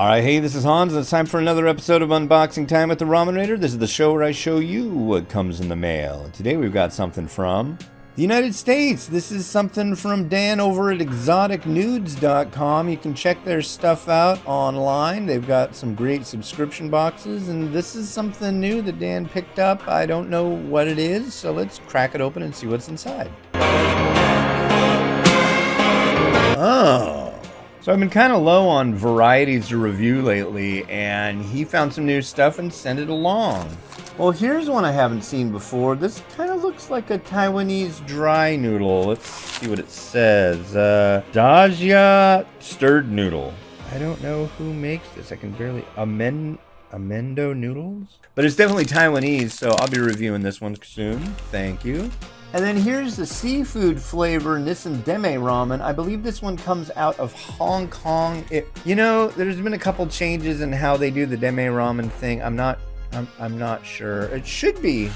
Alright, hey, this is Hans, and it's time for another episode of Unboxing Time with the Ramen Raider. This is the show where I show you what comes in the mail. And today we've got something from the United States. This is something from Dan over at ExoticNoods.com. You can check their stuff out online. They've got some great subscription boxes, and this is something new that Dan picked up. I don't know what it is, so let's crack it open and see what's inside. Oh. So I've been kind of low on varieties to review lately, and he found some new stuff and sent it along. Well, here's one I haven't seen before. This kind of looks like a Taiwanese dry noodle. Let's see what it says. Dajia stirred noodle. I don't know who makes this. I can barely... Amendo noodles? But it's definitely Taiwanese, so I'll be reviewing this one soon. Thank you. And then here's the seafood flavor Nissan Deme ramen. I believe this one comes out of Hong Kong. There's been a couple changes in how they do the Deme ramen thing. I'm not sure. It should be.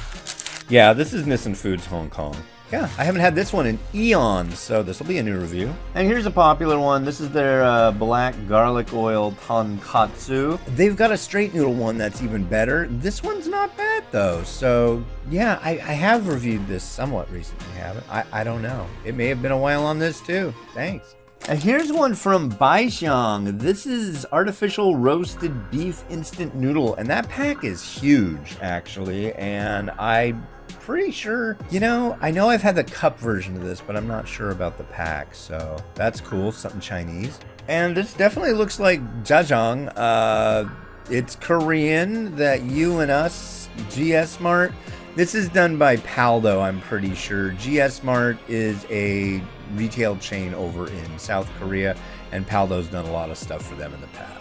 Yeah, this is Nissan Foods Hong Kong. Yeah, I haven't had this one in eons, so this will be a new review. And here's a popular one. This is their black garlic oil tonkatsu. They've got a straight noodle one that's even better. This one's not bad, though. So, yeah, I have reviewed this somewhat recently, haven't I? I don't know. It may have been a while on this, too. Thanks. And here's one from Baixiang. This is artificial roasted beef instant noodle, and that pack is huge, actually, and I'm pretty sure, I know I've had the cup version of this, but I'm not sure about the pack, so that's cool, something Chinese. And this definitely looks like jjajang. It's Korean, that you and us, GS Mart. This is done by Paldo, I'm pretty sure. GS Mart is a retail chain over in South Korea, and Paldo's done a lot of stuff for them in the past.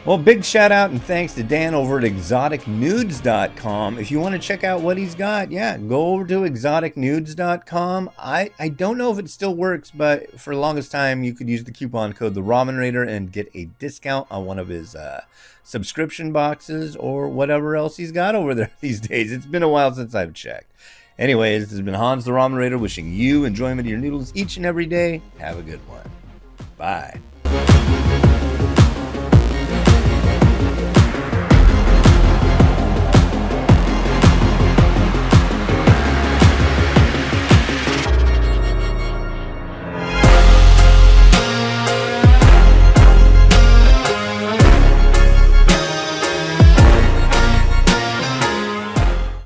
Well, big shout out and thanks to Dan over at ExoticNoods.com. If you want to check out what he's got, yeah, go over to ExoticNoods.com. I don't know if it still works, but for the longest time, you could use the coupon code The Ramen Raider and get a discount on one of his subscription boxes or whatever else he's got over there these days. It's been a while since I've checked. Anyways, this has been Hans the Ramen Raider wishing you enjoyment of your noodles each and every day. Have a good one. Bye.